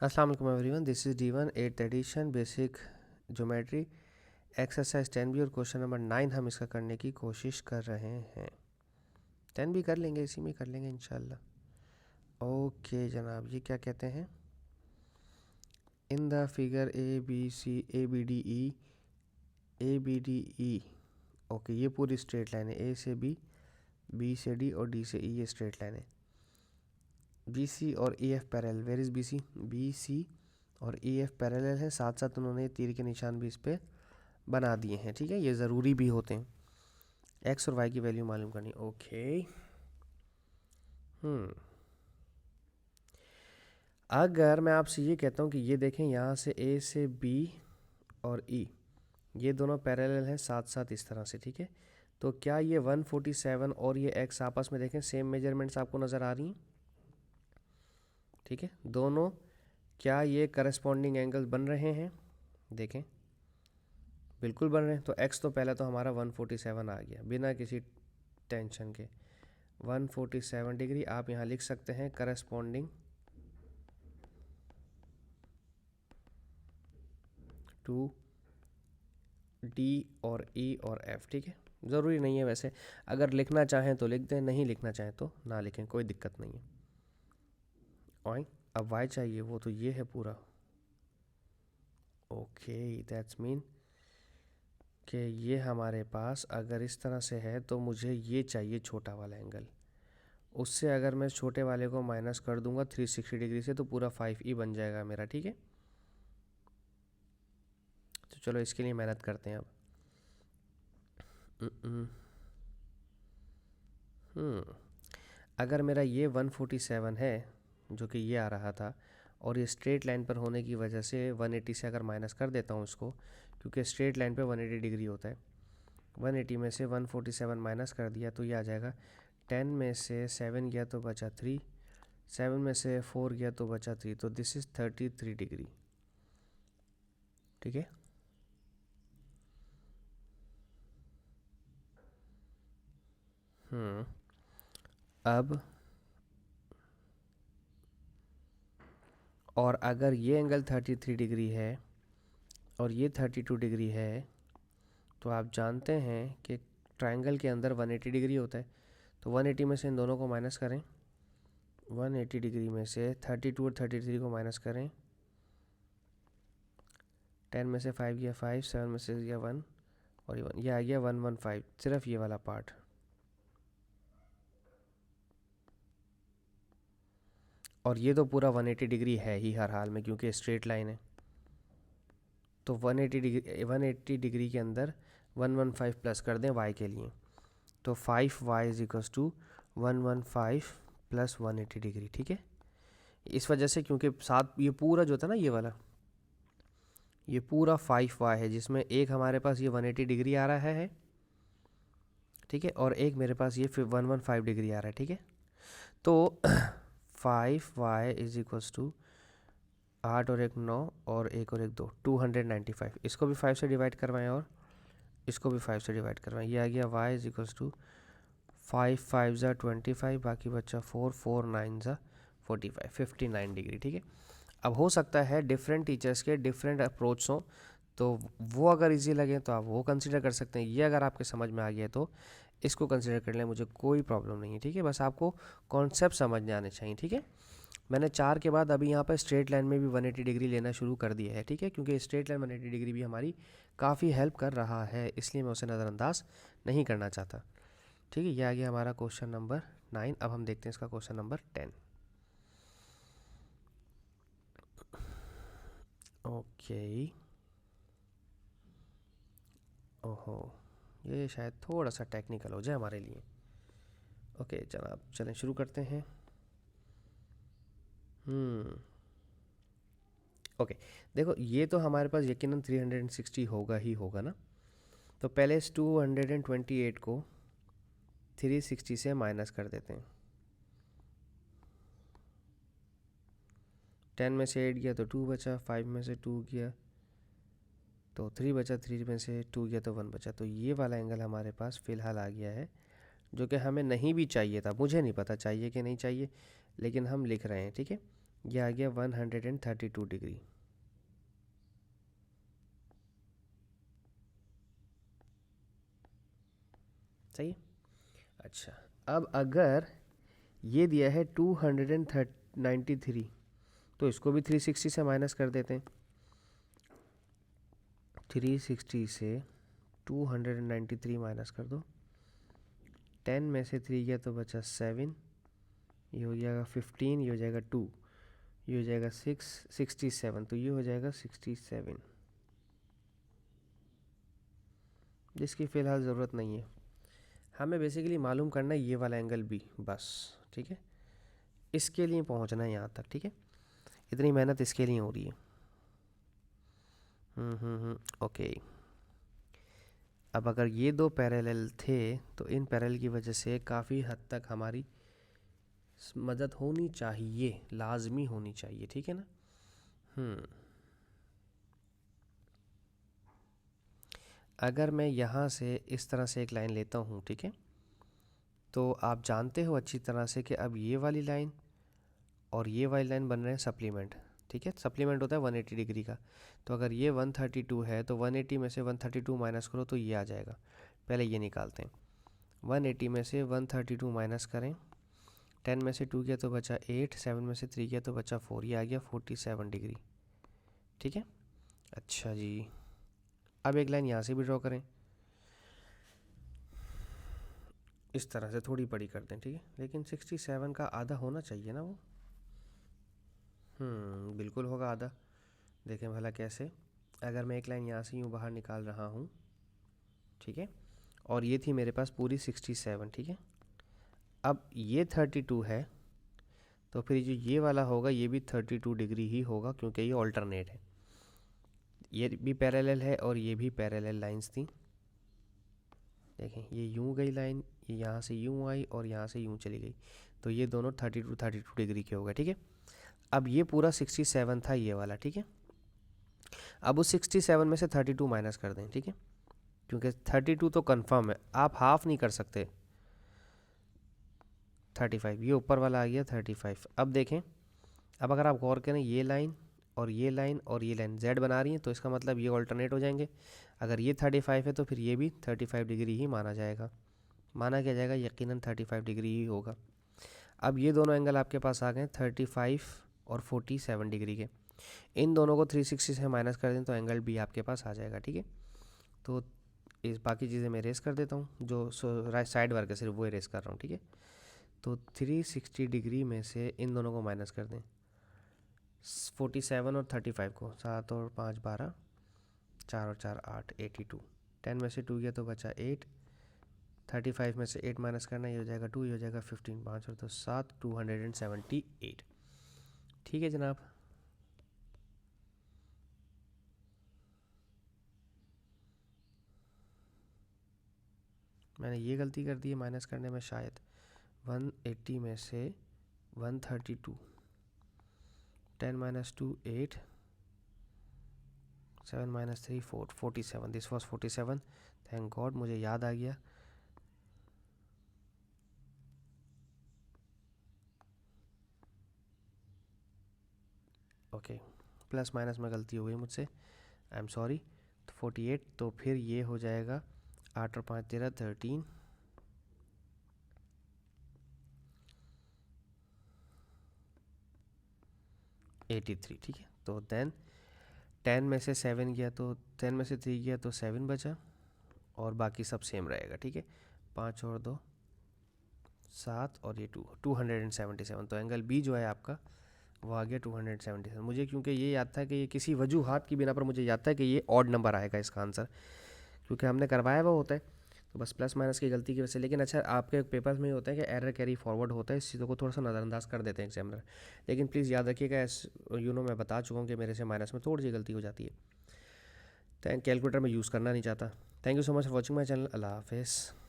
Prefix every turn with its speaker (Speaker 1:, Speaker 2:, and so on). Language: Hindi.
Speaker 1: अस्सलाम वालेकुम everyone, this is D1 8th edition basic geometry exercise 10B और क्वेश्चन नंबर 9 हम इसका करने की कोशिश कर रहे हैं। 10 भी कर लेंगे, इसी में कर लेंगे इंशाल्लाह। ओके जनाब, ये क्या कहते हैं? In the figure A B D E. Okay, ये पूरी स्ट्रेट लाइन है, ए से बी से डी और डी से ई, ये स्ट्रेट लाइन है। बी सी और E F parallel, where is B C और ई एफ पैरेलल है, साथ साथ उन्होंने तीर के निशान भी इस पर बना दिए हैं। ठीक है, ये ज़रूरी भी होते हैं। एक्स और वाई की वैल्यू मालूम करनी। ओके, अगर मैं आपसे ये कहता हूँ कि ये देखें, यहाँ से ए से बी और ई ये दोनों पैरेलल हैं साथ साथ इस तरह से। ठीक है, तो क्या ये 147 और ये एक्स आपस में देखें सेम मेजरमेंट्स आपको नज़र आ रही हैं? ठीक है, दोनों क्या ये करस्पॉन्डिंग एंगल बन रहे हैं? देखें, बिल्कुल बन रहे हैं। तो x तो पहले तो हमारा 147 आ गया बिना किसी टेंशन के। 147 डिग्री आप यहाँ लिख सकते हैं करस्पॉन्डिंग टू D और E और F। ठीक है, ज़रूरी नहीं है वैसे, अगर लिखना चाहें तो लिख दें, नहीं लिखना चाहें तो ना लिखें, कोई दिक्कत नहीं है। और अब y चाहिए, वो तो ये है पूरा। ओके, दैट्स मीन कि ये हमारे पास अगर इस तरह से है तो मुझे ये चाहिए छोटा वाला एंगल। उससे अगर मैं छोटे वाले को माइनस कर दूंगा 360 डिग्री से तो पूरा 5E बन जाएगा मेरा। ठीक है, तो चलो इसके लिए मेहनत करते हैं अब। अगर मेरा ये 147 है जो कि ये आ रहा था, और ये स्ट्रेट लाइन पर होने की वजह से 180 से अगर माइनस कर देता हूँ इसको, क्योंकि स्ट्रेट लाइन पे 180 डिग्री होता है, 180 में से 147 माइनस कर दिया तो ये आ जाएगा 10 में से 7 गया तो बचा 3, 7 में से 4 गया तो बचा 3, तो दिस इज़ 33 डिग्री। ठीक है, अब और अगर ये एंगल 33 डिग्री है और ये 32 डिग्री है, तो आप जानते हैं कि ट्रायंगल के अंदर 180 डिग्री होता है। तो 180 में से इन दोनों को माइनस करें, 180 डिग्री में से 32 और 33 को माइनस करें, 10 में से 5 गया 5, 7 में से गया 1 और ये आ गया 115, सिर्फ ये वाला पार्ट। और ये तो पूरा 180 डिग्री है ही हर हाल में, क्योंकि स्ट्रेट लाइन है। तो 180 डिग्री के अंदर 115 प्लस कर दें y के लिए, तो 5y is equals to 115 plus 180 degree. ठीक है, इस वजह से क्योंकि साथ ये पूरा जो था ना, ये वाला, ये पूरा 5y है, जिसमें एक हमारे पास ये 180 डिग्री आ रहा है। ठीक है, और एक मेरे पास ये 115 डिग्री आ रहा है। ठीक है, तो 5y इज इक्वल्स टू 8 और 1 9 और 1 और 1 2, 295। इसको भी 5 से डिवाइड करवाएं और इसको भी 5 से डिवाइड करवाएं। ये आ गया y इज इक्वल्स टू 5 5 ज़ा 25, बाकी बच्चा 4 4 9 ज़ा 45, 59 डिग्री। ठीक है, अब हो सकता है डिफरेंट टीचर्स के डिफरेंट अप्रोच हों, तो वो अगर इजी लगे तो आप वो कंसिडर कर सकते हैं। ये अगर आपके समझ में आ गया तो इसको कंसिडर कर लें, मुझे कोई प्रॉब्लम नहीं है। ठीक है, बस आपको कॉन्सेप्ट समझने आने चाहिए। ठीक है, मैंने 4 के बाद अभी यहाँ पर स्ट्रेट लाइन में भी 180 डिग्री लेना शुरू कर दिया है। ठीक है, क्योंकि स्ट्रेट लाइन 180 डिग्री भी हमारी काफ़ी हेल्प कर रहा है, इसलिए मैं उसे नज़रअंदाज नहीं करना चाहता। ठीक है, यह आ गया हमारा क्वेश्चन नंबर 9। अब हम देखते हैं इसका क्वेश्चन नंबर 10। ओके, ओहो, ये शायद थोड़ा सा टेक्निकल हो जाए हमारे लिए। ओके जनाब, चलें शुरू करते हैं। ओके, देखो ये तो हमारे पास यकीनन 360 होगा ही होगा ना। तो पहले इस 228 को 360 से माइनस कर देते हैं। 10 में से 8 गया तो 2 बचा, 5 में से 2 गया तो 3 बचा, 3 में से 2 गया तो 1 बचा। तो ये वाला एंगल हमारे पास फ़िलहाल आ गया है, जो कि हमें नहीं भी चाहिए था। मुझे नहीं पता चाहिए कि नहीं चाहिए, लेकिन हम लिख रहे हैं। ठीक है, ये आ गया 132 डिग्री। सही है। अच्छा, अब अगर ये दिया है 293, तो इसको भी 360 से माइनस कर देते हैं। 360 से 293 माइनस कर दो। 10 में से 3 गया तो बचा 7, ये हो जाएगा 15, ये हो जाएगा 2, ये हो जाएगा 6, 67, तो ये हो जाएगा 67, जिसकी फ़िलहाल ज़रूरत नहीं है। हमें बेसिकली मालूम करना है ये वाला एंगल भी, बस। ठीक है, इसके लिए पहुंचना है यहाँ तक। ठीक है, इतनी मेहनत इसके लिए हो रही है। ओके। अब अगर ये दो पैरेलल थे तो इन पैरेलल की वजह से काफ़ी हद तक हमारी मदद होनी चाहिए, लाजमी होनी चाहिए। ठीक है ना। अगर मैं यहाँ से इस तरह से एक लाइन लेता हूँ, ठीक है, तो आप जानते हो अच्छी तरह से कि अब ये वाली लाइन और ये वाली लाइन बन रहे हैं सप्लीमेंट। ठीक है, सप्लीमेंट होता है 180 डिग्री का। तो अगर ये 132 है तो 180 में से 132 माइनस करो तो ये आ जाएगा। पहले ये निकालते हैं। 180 में से 132 माइनस करें। 10 में से 2 किया तो बचा 8, 7 में से 3 किया तो बचा 4, ये आ गया 47 डिग्री। ठीक है। अच्छा जी, अब एक लाइन यहाँ से भी ड्रॉ करें, इस तरह से थोड़ी बड़ी कर दें। ठीक है, लेकिन 67 का आधा होना चाहिए ना वो। बिल्कुल होगा आधा। देखें भला कैसे। अगर मैं एक लाइन यहाँ से यूँ बाहर निकाल रहा हूँ, ठीक है, और ये थी मेरे पास पूरी 67। ठीक है, अब ये 32 है, तो फिर जो ये वाला होगा ये भी 32 डिग्री ही होगा, क्योंकि ये ऑल्टरनेट है। ये भी पैरेलल है और ये भी पैरेलल लाइंस थी। देखें, ये यूँ गई लाइन, ये यहाँ से यूँ आई और यहाँ से यूँ चली गई, तो ये दोनों 32 डिग्री के हो गए। ठीक है, अब ये पूरा 67 था ये वाला। ठीक है, अब उस 67 में से 32 माइनस कर दें। ठीक है, क्योंकि 32 तो कंफर्म है, आप हाफ नहीं कर सकते। 35, ये ऊपर वाला आ गया 35। अब देखें, अब अगर आप गौर करें, ये लाइन और ये लाइन और ये लाइन जेड बना रही है, तो इसका मतलब ये ऑल्टरनेट हो जाएंगे। अगर ये 35 है तो फिर ये भी 35 डिग्री ही माना जाएगा। माना क्या जाएगा, यकीनन 35 डिग्री ही होगा। अब ये दोनों एंगल आपके पास आ गए 35 और 47 डिग्री के। इन दोनों को 360 से माइनस कर दें तो एंगल भी आपके पास आ जाएगा। ठीक है, तो इस बाकी चीज़ें मैं इरेज कर देता हूँ, जो राइट साइड वर्क है सिर्फ वो इरेज कर रहा हूँ। ठीक है, तो 360 डिग्री में से इन दोनों को माइनस कर दें, 47 और 35 को, 7 और 5 12, 4 और 4 8, 82। 10 में से 2 गया तो बचा 8, 35 में से 8 माइनस करना, ये हो जाएगा 2, ये हो जाएगा 15, 5 और 2 7, 278। ठीक है जनाब। मैंने ये गलती कर दी है माइनस करने में शायद। 180 में से 132, 10 minus 2 8, 7 minus 3 4, 47। This was 47। Thank God मुझे याद आ गया। ओके, प्लस माइनस में गलती हो गई मुझसे, आई एम सॉरी। तो 48, तो फिर ये हो जाएगा 8 और 5 13, 13, 83। ठीक है, तो देन 10 में से 7 गया तो 10 में से 3 गया तो 7 बचा और बाकी सब सेम रहेगा। ठीक है, 5 और 2 7 और ये 277। तो एंगल बी जो है आपका वो आ गया 277। मुझे क्योंकि ये याद था कि ये किसी वजूहात की बिना पर मुझे याद था कि ये ऑड नंबर आएगा इसका आंसर, क्योंकि हमने करवाया हुआ होता है, तो बस प्लस माइनस की गलती की वजह से। लेकिन अच्छा, आपके पेपर्स में ये होता है कि एरर कैरी फॉरवर्ड होता है, इस चीज़ों को थोड़ा सा नज़रअंदाज कर देते हैं एग्जामिनर। लेकिन प्लीज़ याद रखिएगा, मैं बता चुका हूँ कि मेरे से माइनस में थोड़ी सी गलती हो जाती है। कैलकुलेटर में यूज़ करना नहीं चाहता। Thank you so much for watching my channel. Allah हाफिज़।